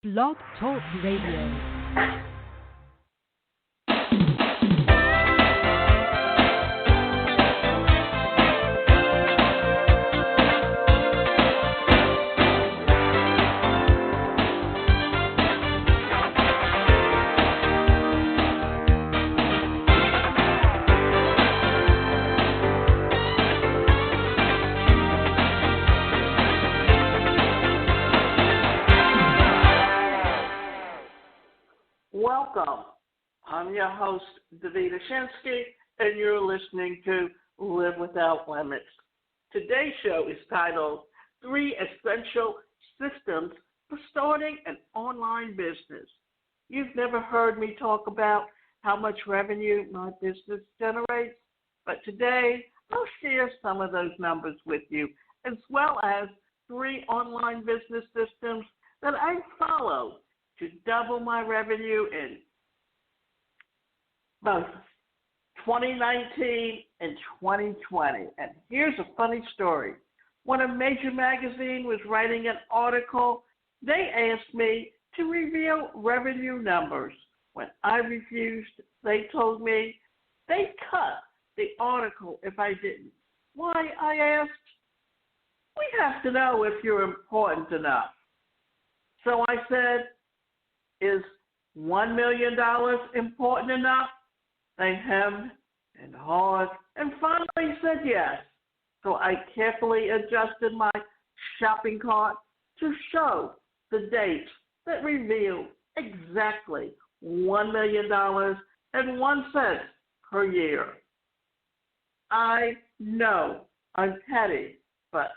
Blog Talk Radio. Welcome. I'm your host, Davida Shinsky, and you're listening to Live Without Limits. Today's show is titled 3 Essential Systems for Starting an Online Business. You've never heard me talk about how much revenue my business generates, but today I'll share some of those numbers with you, as well as 3 online business systems that I follow to double my revenue in both 2019 and 2020. And here's a funny story. When a major magazine was writing an article, they asked me to reveal revenue numbers. When I refused, they told me they'd cut the article if I didn't. Why, I asked? We have to know if you're important enough. So I said, is $1 million important enough? They hemmed and hawed and finally said yes. So I carefully adjusted my shopping cart to show the dates that revealed exactly $1 million and 1 cent per year. I know I'm petty, but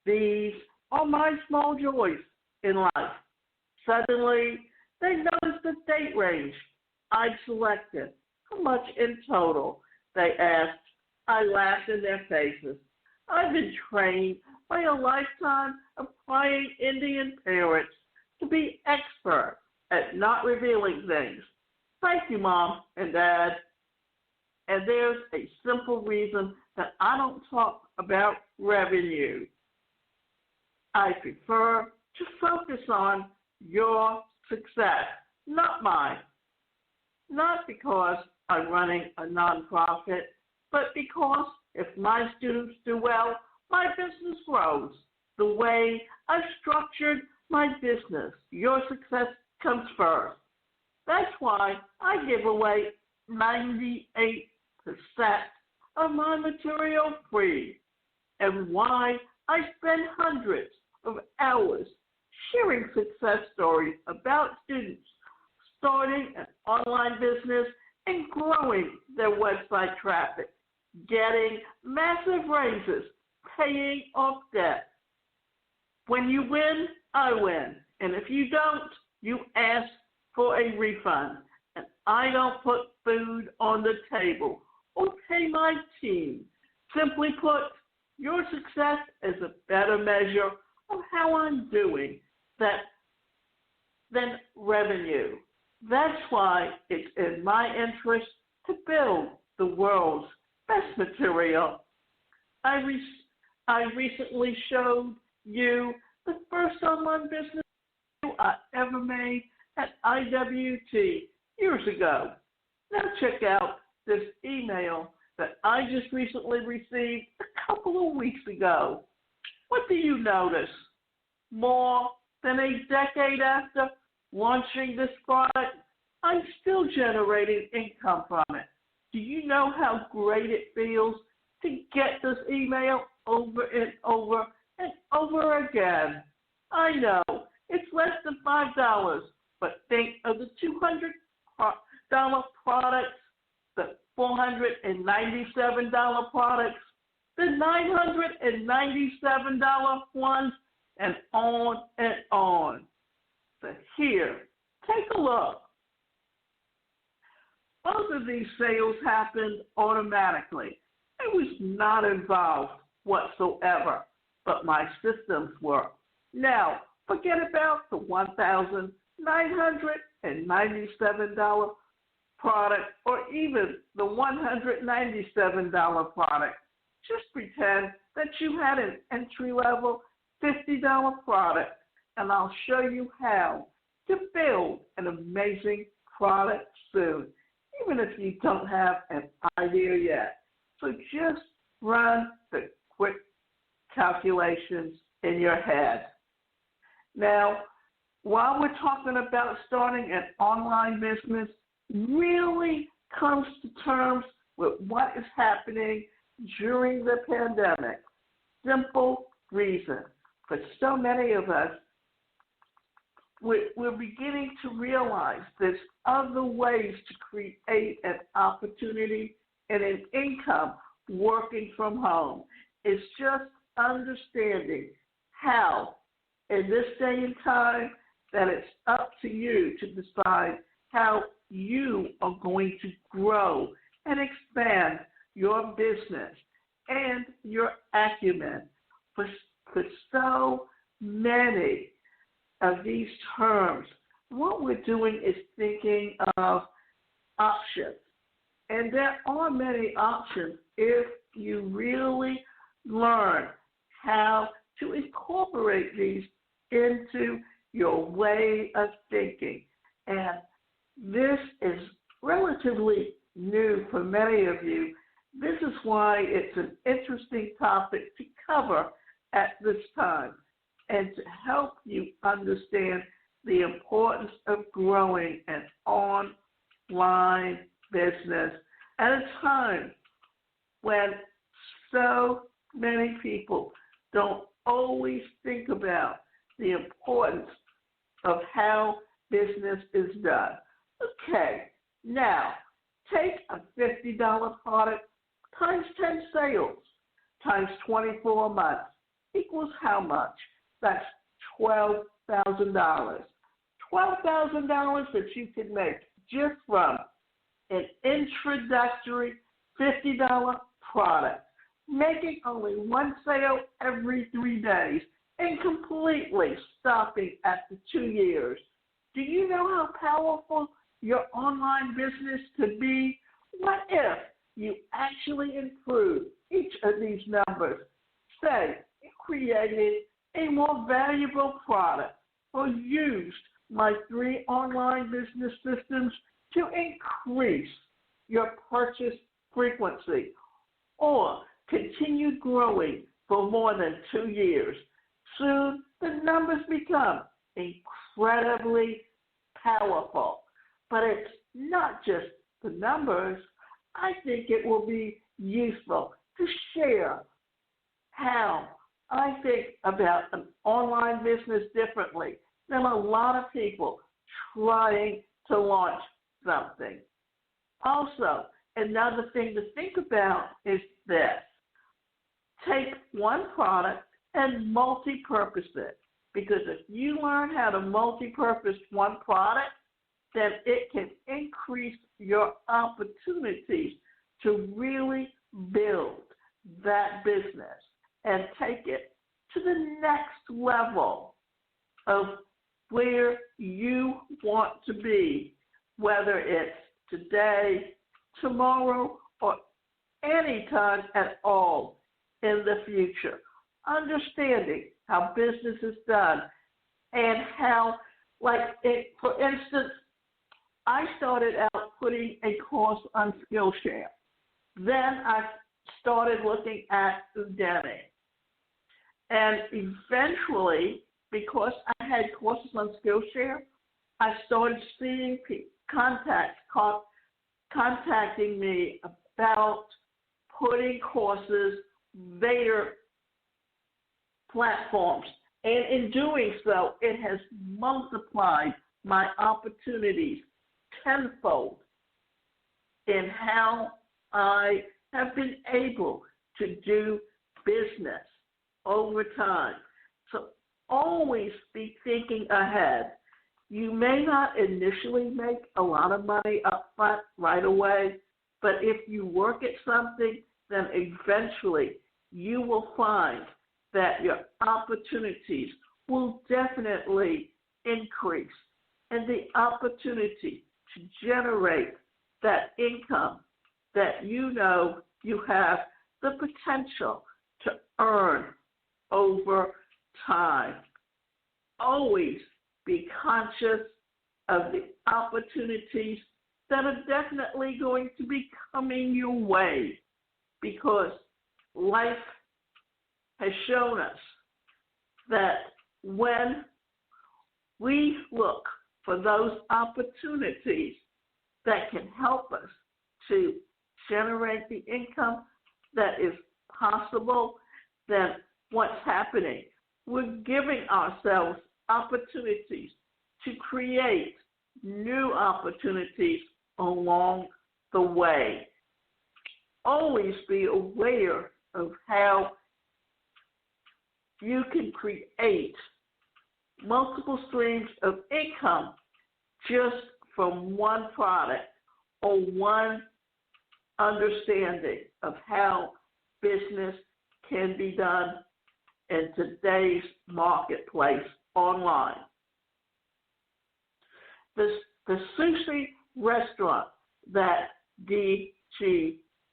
these are my small joys in life. Suddenly, they noticed the date range I'd selected. How much in total? They asked. I laughed in their faces. I've been trained by a lifetime of prying Indian parents to be expert at not revealing things. Thank you, Mom and Dad. And there's a simple reason that I don't talk about revenue. I prefer to focus on your success, not mine. Not because I'm running a nonprofit, but because if my students do well, my business grows. The way I've structured my business, your success comes first. That's why I give away 98% of my material free, and why I spend hundreds of hours sharing success stories about students starting an online business and growing their website traffic, getting massive raises, paying off debt. When you win, I win. And if you don't, you ask for a refund. And I don't put food on the table or pay my team. Simply put, your success is a better measure of how I'm doing than revenue. That's why it's in my interest to build the world's best material. I recently showed you the first online business I ever made at IWT years ago. Now check out this email that I just recently received a couple of weeks ago. What do you notice? More than a decade after launching this product, I'm still generating income from it. Do you know how great it feels to get this email over and over and over again? I know it's less than $5, but think of the $200 products, the $497 products, the $997 ones, and on and on. So here, take a look. Both of these sales happened automatically. I was not involved whatsoever, but my systems were. Now, forget about the $1,997 product or even the $197 product. Just pretend that you had an entry-level $50 product, and I'll show you how to build an amazing product soon, even if you don't have an idea yet. So just run the quick calculations in your head. Now, while we're talking about starting an online business, really comes to terms with what is happening during the pandemic. Simple reason. For so many of us, we're beginning to realize there's other ways to create an opportunity and an income working from home. It's just understanding how, in this day and time, that it's up to you to decide how you are going to grow and expand your business and your acumen. For so many of these terms, what we're doing is thinking of options. And there are many options if you really learn how to incorporate these into your way of thinking. And this is relatively new for many of you. This is why it's an interesting topic to cover at this time and to help you understand the importance of growing an online business at a time when so many people don't always think about the importance of how business is done. Okay, now take a $50 product times 10 sales times 24 months equals how much? That's $12,000. $12,000 that you can make just from an introductory $50 product, making only one sale every 3 days and completely stopping after 2 years. Do you know how powerful your online business could be? What if you actually improve each of these numbers? Say you created a more valuable product or used my 3 online business systems to increase your purchase frequency or continue growing for more than 2 years. Soon, the numbers become incredibly powerful. But it's not just the numbers. I think it will be useful to share how I think about an online business differently than a lot of people trying to launch something. Also, another thing to think about is this. Take one product and multi-purpose it. Because if you learn how to multi-purpose one product, then it can increase your opportunities to really build that business and take it to the next level of where you want to be, whether it's today, tomorrow, or any time at all in the future. Understanding how business is done and how, for instance, I started out putting a course on Skillshare. Then I started looking at Udemy. And eventually, because I had courses on Skillshare, I started seeing contacting me about putting courses their platforms. And in doing so, it has multiplied my opportunities tenfold in how I have been able to do business over time. So always be thinking ahead. You may not initially make a lot of money up front right away, but if you work at something, then eventually you will find that your opportunities will definitely increase, and the opportunity to generate that income that you know you have the potential to earn over time. Always be conscious of the opportunities that are definitely going to be coming your way, because life has shown us that when we look for those opportunities that can help us to generate the income that is possible, then what's happening? We're giving ourselves opportunities to create new opportunities along the way. Always be aware of how you can create multiple streams of income just from one product or one understanding of how business can be done in today's marketplace online. The sushi restaurant that DGAF.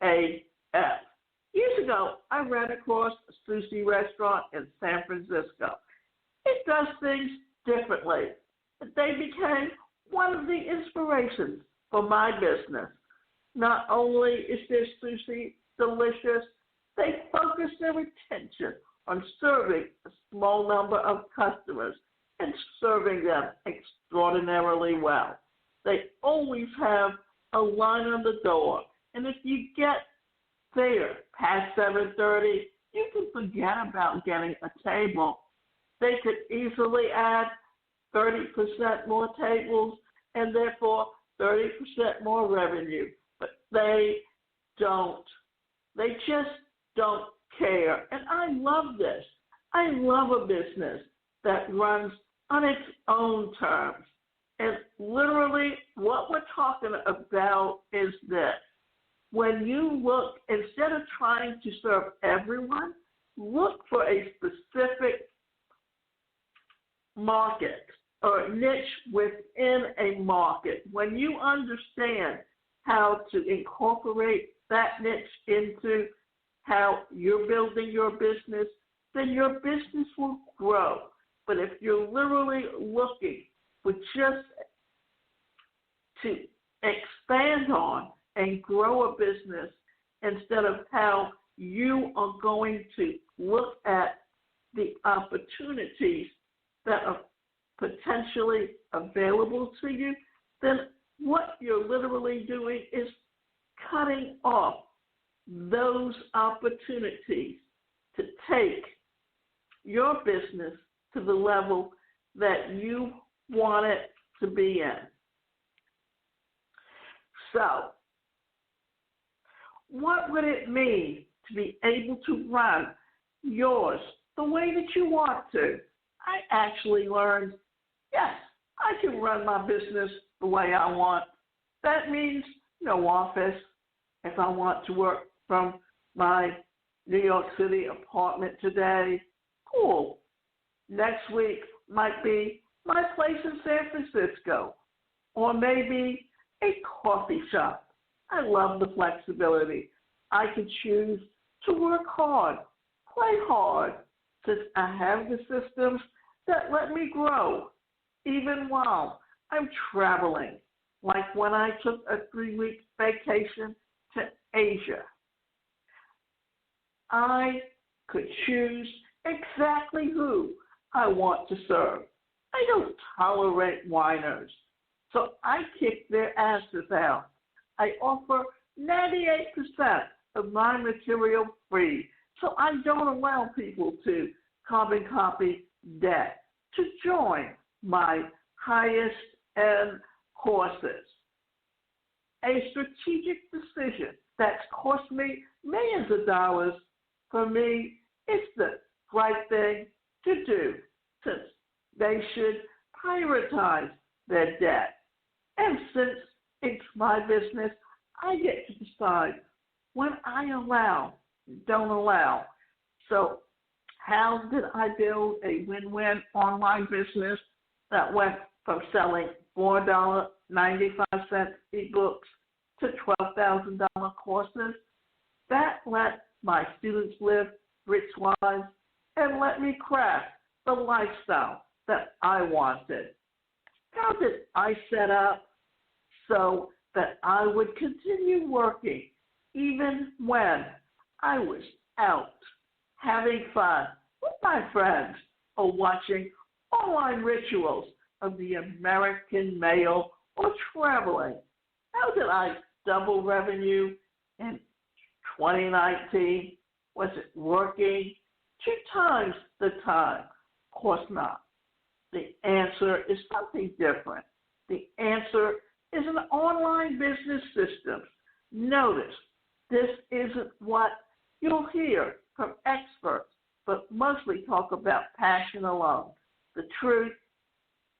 Years ago, I ran across a sushi restaurant in San Francisco. It does things differently. They became one of the inspirations for my business. Not only is their sushi delicious, they focus their attention on serving a small number of customers and serving them extraordinarily well. They always have a line on the door, and if you get there past 7:30, you can forget about getting a table. They could easily add 30% more tables and therefore 30% more revenue, but they don't. They just don't care. And I love this. I love a business that runs on its own terms. And literally what we're talking about is this. When you look, instead of trying to serve everyone, look for a specific market or niche within a market. When you understand how to incorporate that niche into how you're building your business, then your business will grow. But if you're literally looking for just to expand on and grow a business instead of how you are going to look at the opportunities that are potentially available to you, then what you're literally doing is cutting off those opportunities to take your business to the level that you want it to be in. So, what would it mean to be able to run yours the way that you want to? I actually learned, yes, I can run my business the way I want. That means no office. If I want to work from my New York City apartment today, cool. Next week might be my place in San Francisco, or maybe a coffee shop. I love the flexibility. I can choose to work hard, play hard, since I have the systems that let me grow, even while I'm traveling, like when I took a 3-week vacation to Asia. I could choose exactly who I want to serve. I don't tolerate whiners, so I kick their asses out. I offer 98% of my material free, so I don't allow people to carbon copy debt to join my highest end courses. A strategic decision that's cost me millions of dollars, for me, it's the right thing to do, since they should prioritize their debt. And since it's my business, I get to decide when I allow, don't allow. So how did I build a win-win online business that went from selling $4.95 ebooks to $12,000 courses? That let my students live rich lives and let me craft the lifestyle that I wanted. How did I set up so that I would continue working even when I was out having fun with my friends or watching online rituals of the American male or traveling? How did I double revenue in 2019? Was it working 2 times the time? Of course not. The answer is something different. The answer is an online business system. Notice, this isn't what you'll hear from experts, but mostly talk about passion alone. The truth,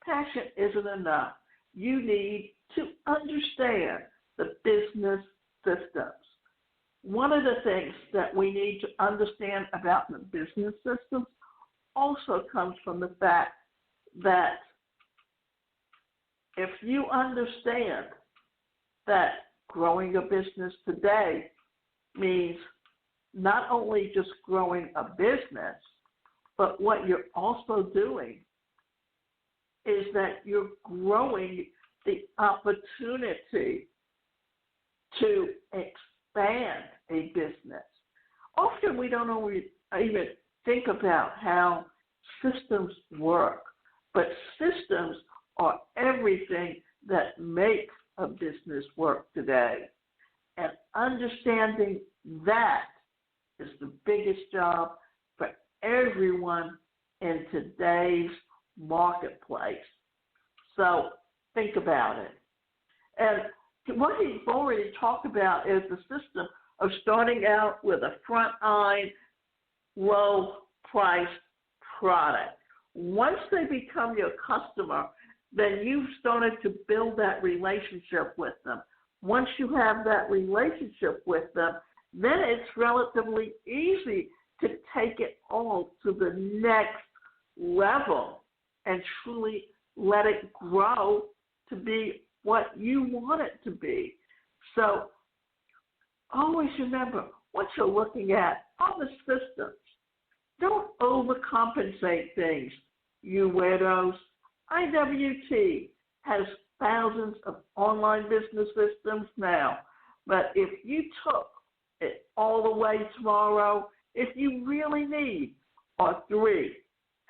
passion isn't enough. You need to understand the business systems. One of the things that we need to understand about the business systems also comes from the fact that if you understand that growing a business today means not only just growing a business, but what you're also doing is that you're growing the opportunity to expand a business. Often we don't always even think about how systems work, but systems are everything that makes a business work today. And understanding that is the biggest job for everyone in today's marketplace. So think about it. And what he's already talked about is the system of starting out with a front-end, low-priced product. Once they become your customer, then you've started to build that relationship with them. Once you have that relationship with them, then it's relatively easy to take it all to the next level and truly let it grow to be what you want it to be. So always remember what you're looking at are the systems. Don't overcompensate things, you weirdos. IWT has thousands of online business systems now, but if you took it all the way tomorrow, if you really need are 3,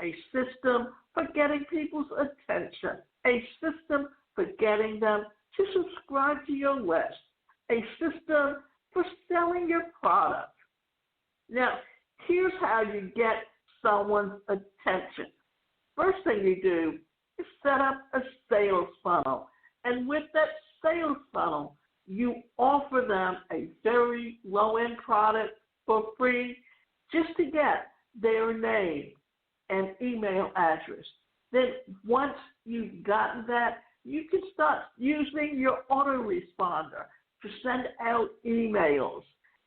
a system for getting people's attention, a system for getting them to subscribe to your list, a system for selling your product. Now, here's how you get someone's attention. First thing you do is set up a sales funnel. And with that sales funnel, you offer them a very low-end product for free just to get their name and email address. Then once you've gotten that, you can start using your autoresponder to send out emails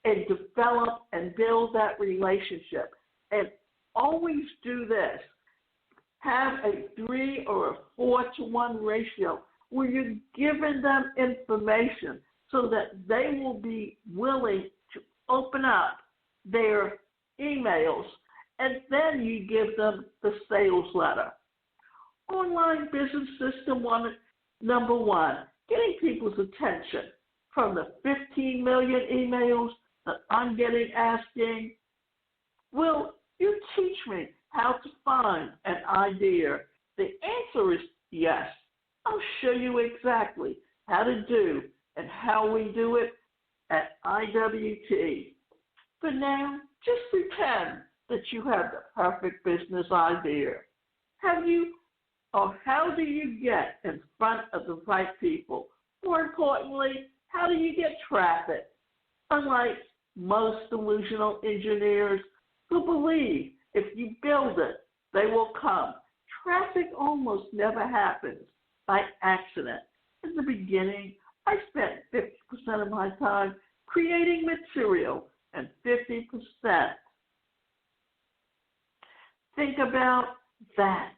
and develop and build that relationship. And always do this. Have a 3 or a 4-to-1 ratio where you're giving them information so that they will be willing to open up their emails, and then you give them the sales letter. Online business system number 1, getting people's attention. From the 15 million emails that I'm getting asking, will you teach me how to find an idea? The answer is yes. I'll show you exactly how to do and how we do it at IWT. For now, just pretend that you have the perfect business idea. How do you get in front of the right people? More importantly, how do you get traffic? Unlike most delusional engineers who believe if you build it, they will come, traffic almost never happens by accident. In the beginning, I spent 50% of my time creating material and 50%. Think about that.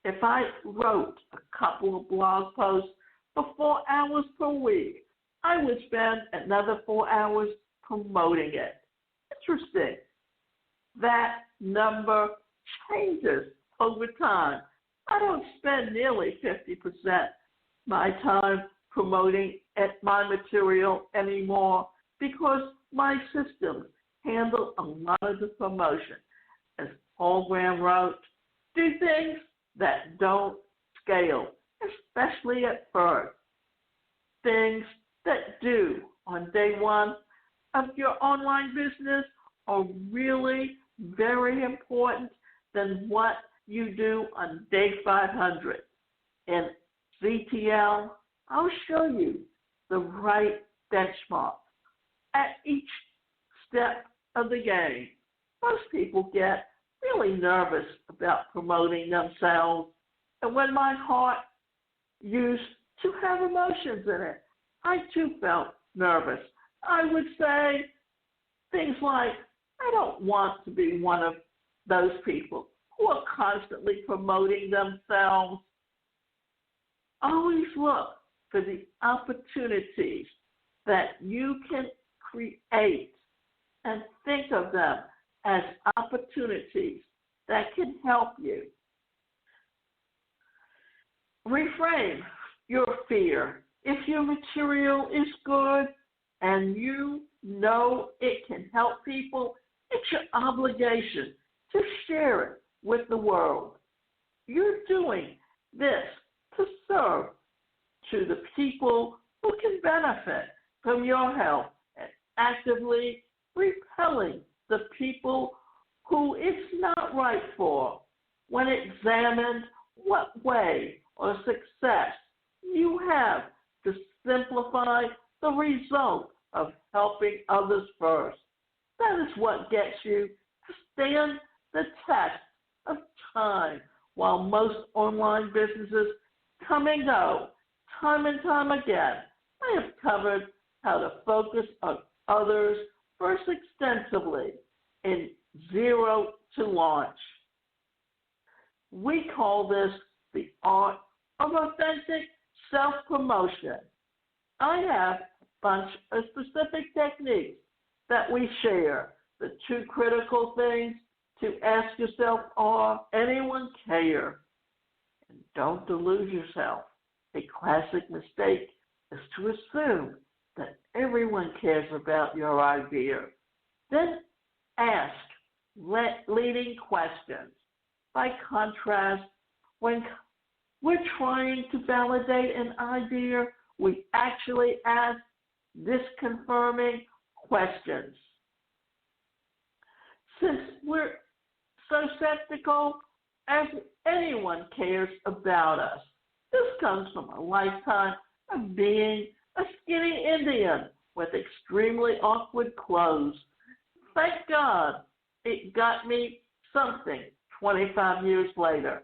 If I wrote a couple of blog posts for 4 hours per week, I would spend another 4 hours promoting it. Interesting. That number changes over time. I don't spend nearly 50% my time promoting my material anymore because my systems handle a lot of the promotion. As Paul Graham wrote, do things that don't scale, especially at first. Things that do on day one of your online business are really very important than what you do on day 500. In ZTL, I'll show you the right benchmark at each step of the game. Most people get really nervous about promoting themselves, and when my heart used to have emotions in it, I too felt nervous. I would say things like, I don't want to be one of those people who are constantly promoting themselves. Always look for the opportunities that you can create and think of them as opportunities that can help you. Reframe your fear. If your material is good and you know it can help people, it's your obligation to share it with the world. You're doing this to serve to the people who can benefit from your help and actively repelling the people who it's not right for. When examined, what way or success you have to simplify the result of helping others first. That is what gets you to stand the test of time. While most online businesses come and go, time and time again, I have covered how to focus on others first extensively in Zero to Launch. We call this the art of authentic self-promotion. I have a bunch of specific techniques that we share. The two critical things to ask yourself are, anyone care? And don't delude yourself. A classic mistake is to assume that everyone cares about your idea. Then ask leading questions. By contrast, when we're trying to validate an idea, we actually ask disconfirming questions. Since we're so skeptical, as anyone cares about us. This comes from a lifetime of being a skinny Indian with extremely awkward clothes. Thank God it got me something 25 years later.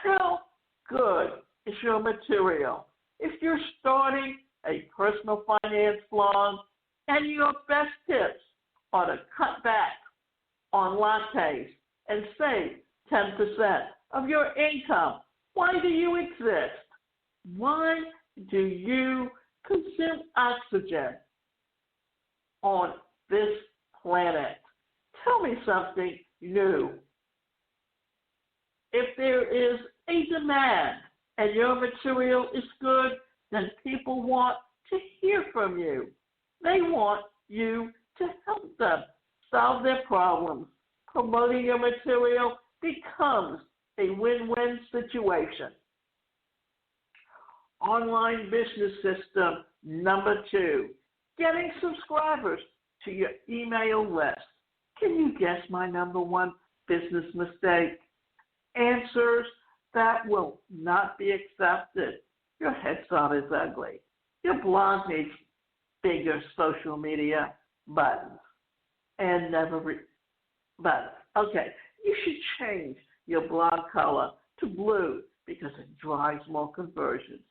How good is your material? If you're starting a personal finance blog and your best tips are to cut back on lattes and save 10% of your income, why do you exist? Why do you consume oxygen on this planet? Tell me something new. If there is a demand and your material is good, then people want to hear from you. They want you to help them solve their problems. Promoting your material becomes a win-win situation. Online business system number 2, getting subscribers to your email list. Can you guess my number 1 business mistake? Answers that will not be accepted. Your headshot is ugly. Your blog needs bigger social media buttons and buttons. Okay, you should change your blog color to blue because it drives more conversions.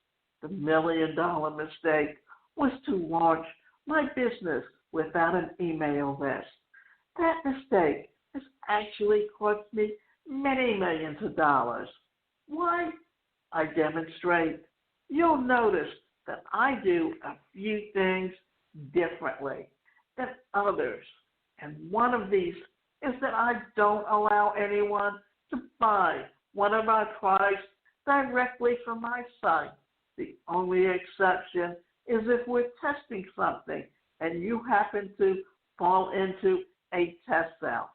The $1 million mistake was to launch my business without an email list. That mistake has actually cost me many millions of dollars. Why? I demonstrate. You'll notice that I do a few things differently than others. And one of these is that I don't allow anyone to buy one of my products directly from my site. The only exception is if we're testing something and you happen to fall into a test cell.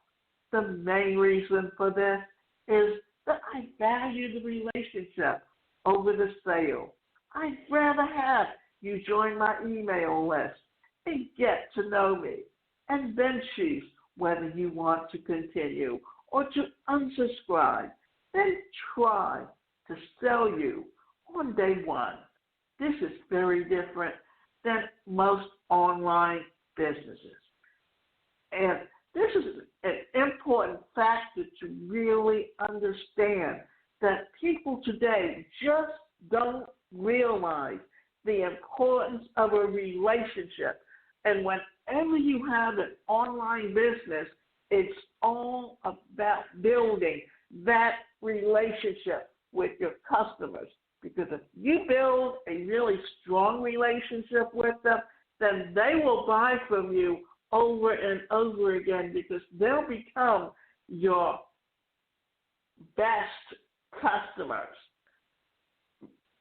The main reason for this is that I value the relationship over the sale. I'd rather have you join my email list and get to know me, and then choose whether you want to continue or to unsubscribe, then try to sell you on day one. This is very different than most online businesses. And this is an important factor to really understand, that people today just don't realize the importance of a relationship. And whenever you have an online business, it's all about building that relationship with your customers. Because if you build a really strong relationship with them, then they will buy from you over and over again, because they'll become your best customers.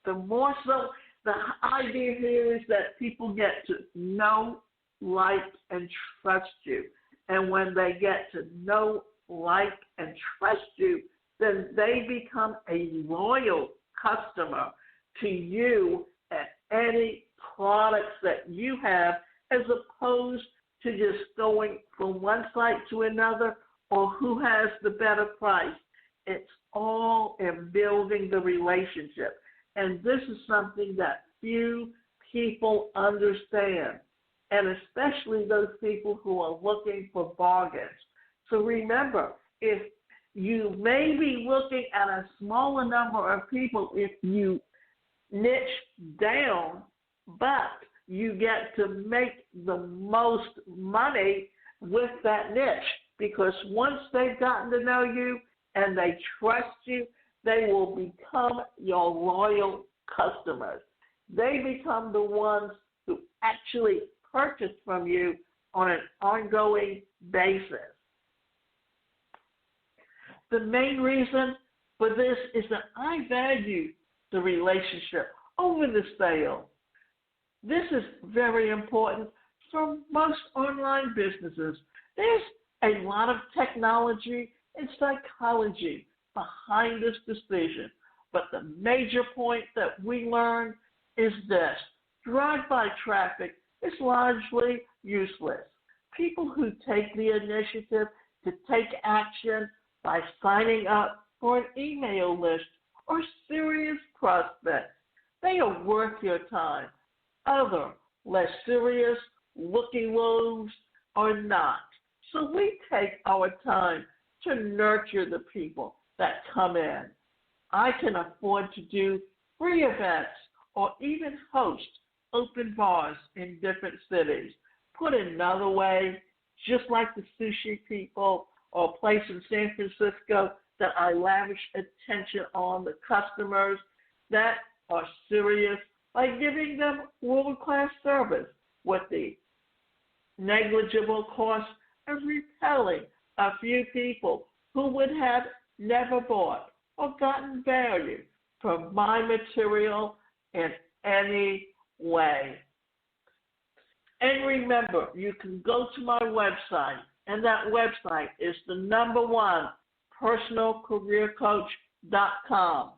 The more so, the idea here is that people get to know, like, and trust you. And when they get to know, like, and trust you, then they become a loyal customer to you at any products that you have, as opposed to just going from one site to another or who has the better price. It's all in building the relationship. And this is something that few people understand, and especially those people who are looking for bargains. So remember, if you may be looking at a smaller number of people if you niche down, but you get to make the most money with that niche, because once they've gotten to know you and they trust you, they will become your loyal customers. They become the ones who actually purchase from you on an ongoing basis. The main reason for this is that I value the relationship over the sale. This is very important for most online businesses. There's a lot of technology and psychology behind this decision, but the major point that we learn is this: drive-by traffic is largely useless. People who take the initiative to take action by signing up for an email list are serious prospects. They are worth your time. Other, less serious looking wolves are not. So we take our time to nurture the people that come in. I can afford to do free events or even host open bars in different cities. Put another way, just like the sushi people or a place in San Francisco that I lavish attention on the customers that are serious by giving them world-class service with the negligible cost of repelling a few people who would have never bought or gotten value from my material in any way. And remember, you can go to my website, and that website is the #1 personalcareercoach.com.